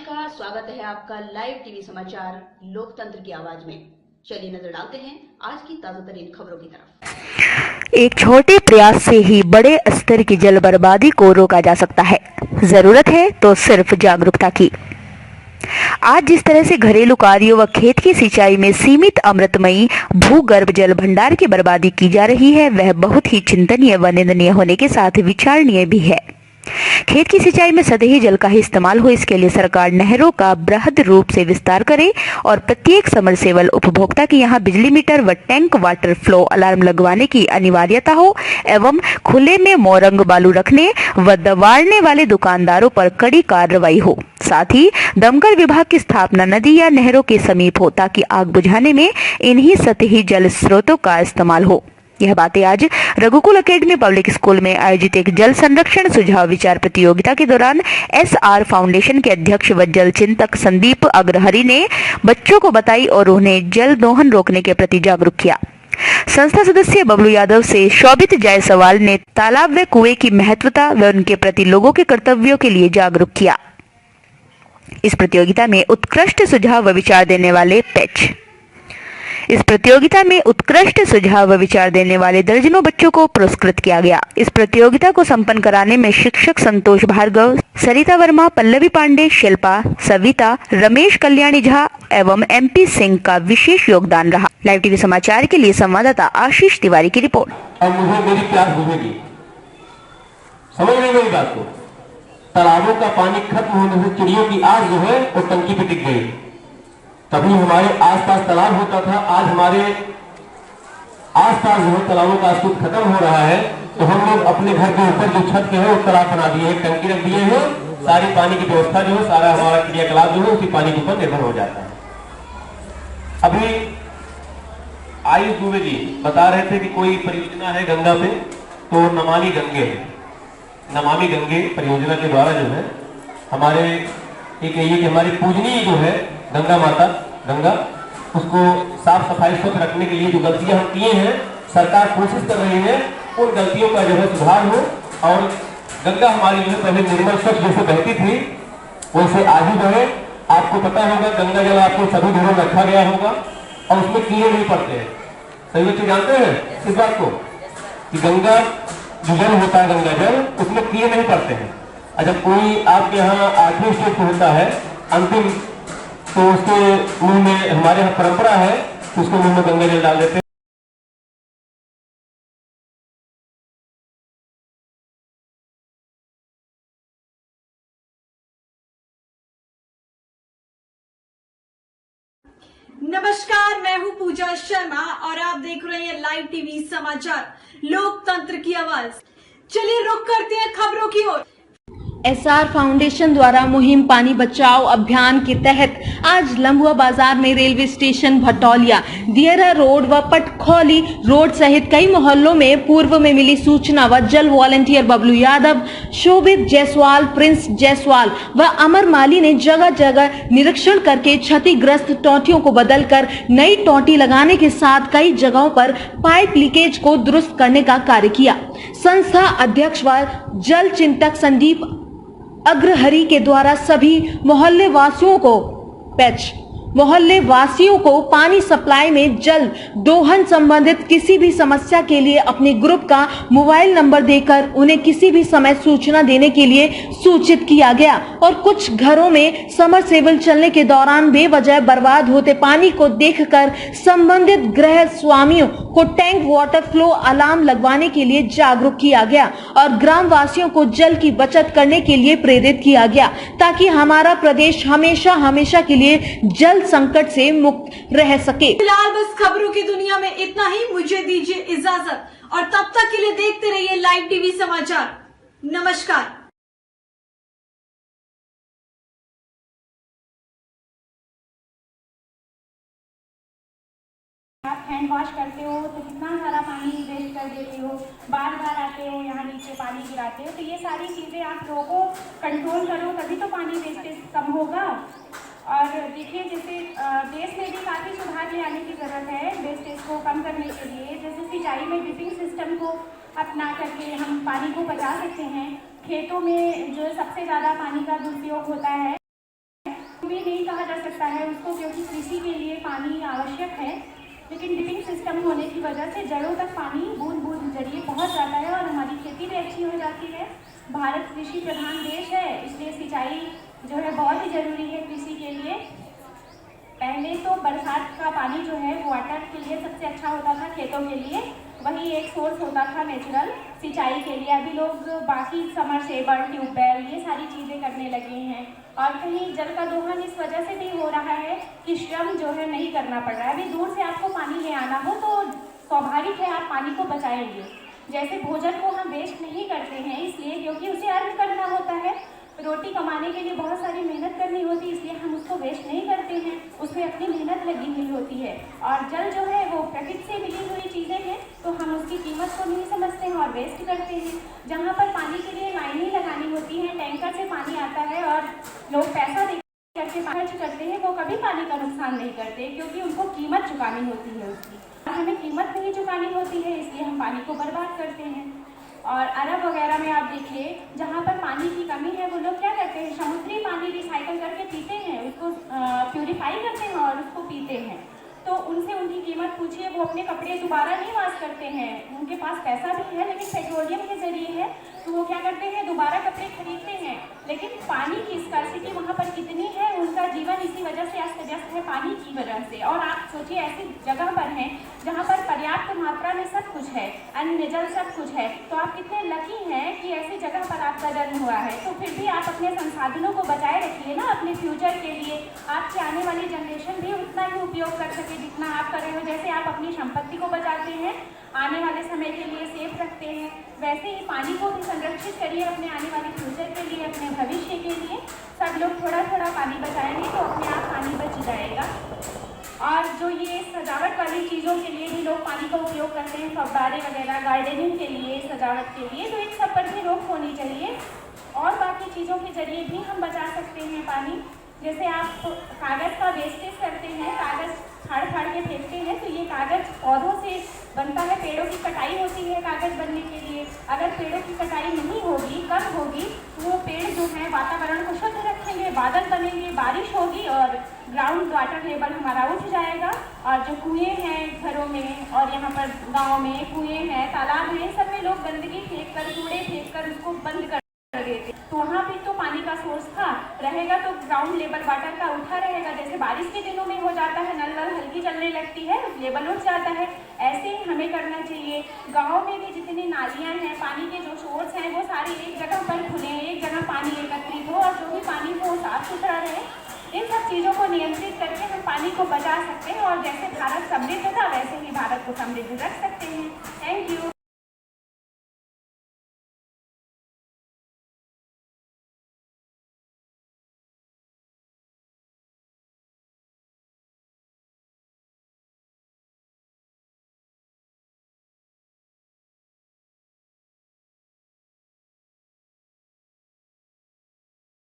नमस्कार, स्वागत है आपका लाइव टीवी समाचार लोकतंत्र की आवाज में। चलिए नजर डालते हैं आज की ताजा तरीन खबरों की तरफ। एक छोटे प्रयास से ही बड़े स्तर की जल बर्बादी को रोका जा सकता है। जरूरत है तो सिर्फ जागरूकता की। आज जिस तरह से घरेलू कार्यों व खेत की सिंचाई में सीमित अमृतमयी भूगर्भ जल भंडार की बर्बादी की जा रही है, वह बहुत ही चिंतनीय व निंदनीय होने के साथ विचारणीय भी है। खेत की सिंचाई में सतही जल का ही इस्तेमाल हो, इसके लिए सरकार नहरों का बृहद रूप से विस्तार करे और प्रत्येक समरसेबल उपभोक्ता के यहाँ बिजली मीटर व टैंक वाटर फ्लो अलार्म लगवाने की अनिवार्यता हो एवं खुले में मोरंग बालू रखने व दबाड़ने वाले दुकानदारों पर कड़ी कार्रवाई हो। साथ ही दमकल विभाग की स्थापना नदी या नहरों के समीप हो ताकि आग बुझाने में इन्हीं सतही जल स्रोतों का इस्तेमाल हो। यह बातें आज रघुकुल एकेडमी पब्लिक स्कूल में आयोजित एक जल संरक्षण सुझाव विचार प्रतियोगिता के दौरान SR फाउंडेशन के अध्यक्ष व जल चिंतक संदीप अग्रहरि ने बच्चों को बताई और उन्हें जल दोहन रोकने के प्रति जागरूक किया। संस्था सदस्य बबलू यादव से शोभित जायसवाल ने तालाब व कुएं की महत्वता व उनके प्रति लोगों के कर्तव्यों के लिए जागरूक किया। इस प्रतियोगिता में उत्कृष्ट सुझाव व विचार देने वाले दर्जनों बच्चों को पुरस्कृत किया गया। इस प्रतियोगिता को संपन्न कराने में शिक्षक संतोष भार्गव, सरिता वर्मा, पल्लवी पांडे, शिल्पा, सविता, रमेश कल्याणी झा एवं MP सिंह का विशेष योगदान रहा। लाइव टीवी समाचार के लिए संवाददाता आशीष तिवारी की रिपोर्ट। अब मुझे मेरी प्यास बुझेगी, समझ रहे मेरी बात को। तालाबों का पानी खत्म होने से चिड़ियों की आग जो है वो टंकी पे टिक गई। कभी हमारे आसपास तालाब होता था, आज हमारे आसपास जो है तालाबों का अस्तित्व खत्म हो रहा है। तो हम लोग अपने घर के ऊपर जो छत के है वो तालाब बना दिए हैं, टंकी रख दिए हैं। सारी पानी की व्यवस्था जो है, सारा हमारा क्रियाकलाप जो है उसी पानी के ऊपर निर्भर हो जाता है। अभी आयुष दुबे जी बता रहे थे कि कोई परियोजना है गंगा पे, तो नमामि गंगे है। नमामि गंगे परियोजना के द्वारा जो है हमारे एक ये कि हमारी पूजनीय जो है गंगा माता गंगा, उसको साफ सफाई स्वच्छ रखने के लिए जो गलतियां हम किए हैं, सरकार कोशिश कर रही है उन गलतियों का जो है सुधार हो और गंगा हमारी जो है पहले निर्मल स्वच्छ जैसे बहती थी वैसे आज ही बहे। आपको पता होगा गंगा जल आपको सभी घरों में रखा गया होगा और उसमें कीड़े नहीं पड़ते हैं। सही बच्चे जानते हैं इस बात को कि गंगा जो जल होता है, गंगा जल, उसमें कीड़े नहीं पड़ते हैं। जब कोई आपके यहाँ 8वें स्टेज पे होता है अंतिम, तो उसके मुंह में, हमारे यहाँ परंपरा है तो उसके मुंह में गंगा जल डाल देते हैं। नमस्कार, मैं हूं पूजा शर्मा और आप देख रहे हैं लाइव टीवी समाचार लोकतंत्र की आवाज। चलिए रुक करते हैं खबरों की ओर। SR फाउंडेशन द्वारा मुहिम पानी बचाओ अभियान के तहत आज लम्बुआ बाजार में रेलवे स्टेशन भटौलिया, दियरा रोड व पटखौली रोड सहित कई मोहल्लों में पूर्व में मिली सूचना व जल वॉलंटियर बबलू यादव, शोभित जायसवाल, प्रिंस जायसवाल व अमर माली ने जगह जगह निरीक्षण करके क्षतिग्रस्त टोंटियों को बदलकर नई टोंटी लगाने के साथ कई जगहों पर पाइप लीकेज को दुरुस्त करने का कार्य किया। संस्था अध्यक्ष व जल चिंतक संदीप अग्रहरि के द्वारा सभी मोहल्ले वासियों को पानी सप्लाई में जल दोहन संबंधित किसी भी समस्या के लिए अपने ग्रुप का मोबाइल नंबर देकर उन्हें किसी भी समय सूचना देने के लिए सूचित किया गया और कुछ घरों में समरसेबल चलने के दौरान बेवजह बर्बाद होते पानी को देखकर संबंधित गृह स्वामियों को टैंक वाटर फ्लो अलार्म लगवाने के लिए जागरूक किया गया और ग्राम वासियों को जल की बचत करने के लिए प्रेरित किया गया ताकि हमारा प्रदेश हमेशा हमेशा के लिए जल संकट से मुक्त रह सके। फिलहाल बस खबरों की दुनिया में इतना ही। मुझे दीजिए इजाजत और तब तक के लिए देखते रहिए लाइव टीवी समाचार। नमस्कार। आप हैंड वॉश करते हो तो कितना सारा पानी वेस्ट कर देते हो, बार बार आते हो यहाँ नीचे पानी गिराते हो। तो ये सारी चीज़ें आप लोगों को कंट्रोल करो तभी तो पानी वेस्टेज कम होगा। और देखिए जैसे देश में भी काफ़ी सुधार ले आने की ज़रूरत है वेस्टेज को कम करने के लिए। जैसे सिंचाई में ड्रिपिंग सिस्टम को अपना करके हम पानी को बचा सकते हैं। खेतों में जो सबसे ज़्यादा पानी का दुरुपयोग होता है भी नहीं कहा जा सकता है उसको, क्योंकि कृषि के लिए पानी आवश्यक है। लेकिन ड्रिपिंग सिस्टम होने की वजह से जड़ों तक पानी बूंद बूंद जरिए पहुंच जाता है और हमारी खेती भी अच्छी हो जाती है। भारत कृषि प्रधान देश है, इसलिए सिंचाई जो है बहुत ही ज़रूरी है कृषि के लिए। पहले तो बरसात का पानी जो है वाटर के लिए सबसे अच्छा होता था, खेतों के लिए वही एक सोर्स होता था नेचुरल सिंचाई के लिए। अभी लोग बाकी समरसेबल, ट्यूबवेल ये सारी चीज़ें करने लगे हैं और कहीं जल का दोहन इस वजह से भी हो रहा है कि श्रम जो है नहीं करना पड़ रहा है। अभी दूर से आपको पानी ले आना हो तो स्वाभाविक है आप पानी को बचाएंगे। जैसे भोजन को हम वेस्ट नहीं करते हैं इसलिए क्योंकि उसे अर्न करना होता है, रोटी कमाने के लिए बहुत सारी मेहनत करनी होती है, इसलिए हम उसको वेस्ट नहीं करते हैं, उसमें अपनी मेहनत लगी हुई होती है। और जल जो है वो प्रकृति से मिली हुई चीज़ें हैं तो हम उसकी कीमत को नहीं समझते हैं और वेस्ट करते हैं। जहाँ पर पानी के लिए लाइनें लगानी होती हैं, टैंकर से पानी आता है और लोग पैसा दे करके खर्च करते हैं, वो कभी पानी का नुकसान नहीं करते क्योंकि उनको कीमत चुकानी होती है उसकी। हमें कीमत नहीं चुकानी होती है इसलिए हम पानी को बर्बाद करते हैं। और अरब वगैरह में आप देखिए जहाँ पर पानी की कमी है वो लोग क्या करते हैं, समुद्री पानी रिसाइकल करके पीते हैं, उसको प्यूरिफाई करते हैं और उसको पीते हैं। तो उनसे उनकी कीमत पूछिए, वो अपने कपड़े दोबारा नहीं वॉश करते हैं, उनके पास पैसा भी है लेकिन पेट्रोलियम के जरिए है तो वो क्या करते हैं दोबारा कपड़े खरीदते हैं। लेकिन पानी की स्कार्सिटी वहाँ पर कितनी है, उनका जीवन इसी वजह से अस्त व्यस्त है पानी की वजह से। और आप सोचिए ऐसी जगह पर हैं जहाँ पर पर्याप्त मात्रा में सब कुछ है, अन्न जल सब कुछ है, तो आप कितने लकी हैं कि ऐसी जगह पर आपका जन्म हुआ है। तो फिर भी आप अपने संसाधनों को बचाए रखिए ना अपने फ्यूचर के लिए, आपकी आने वाली जनरेशन भी उतना ही उपयोग कर सके जितना आप कर रहे हो। जैसे आप अपनी संपत्ति को बचाते हैं, आने वाले समय के लिए सेफ रखते हैं, वैसे ही पानी को भी संरक्षित करिए अपने आने वाले फ्यूचर के लिए, अपने भविष्य के लिए। सब लोग थोड़ा थोड़ा पानी बचाएंगे तो अपने आप पानी बच जाएगा। और जो ये सजावट वाली चीज़ों के लिए भी लोग पानी का उपयोग करते हैं, फव्वारे वगैरह गार्डनिंग के लिए, सजावट के लिए, तो इन सब पर भी रोक होनी चाहिए। और बाकी चीज़ों के जरिए भी हम बचा सकते हैं पानी। जैसे आप कागज़ का वेस्टेज करते हैं, कागज़ फाड़ के फेंकते हैं, तो ये कागज़ पौधों से बनता है, पेड़ों की कटाई होती है कागज़ बनने के लिए। अगर पेड़ों की कटाई नहीं होगी, कम होगी, तो वो पेड़ जो है वातावरण को शुद्ध रखेंगे, बादल बनेंगे, बारिश होगी और ग्राउंड वाटर लेवल हमारा उठ जाएगा। और जो कुएँ हैं घरों में और यहाँ पर गाँव में कुएँ हैं, तालाब हैं, सब में लोग गंदगी फेंक कर, कूड़े फेंक कर उसको बंद कर देते, तो वहाँ भी तो पानी का सोर्स था रहेगा, तो ग्राउंड लेवल वाटर का उठा रहेगा। जैसे बारिश के दिनों में हो जाता है, नल हल्की चलने लगती है, लेवल उठ जाता है, ऐसे ही हमें करना चाहिए। गाँव में भी जितनी नालियाँ हैं, पानी के जो सोर्स हैं, वो सारी एक जगह पर खुले, एक जगह पानी एकत्रित हो और जो भी पानी हो साफ सुथरा रहे। इन सब चीज़ों को नियंत्रित करके हम पानी को बचा सकते हैं और जैसे भारत समृद्ध था वैसे ही भारत को समृद्ध रख सकते हैं।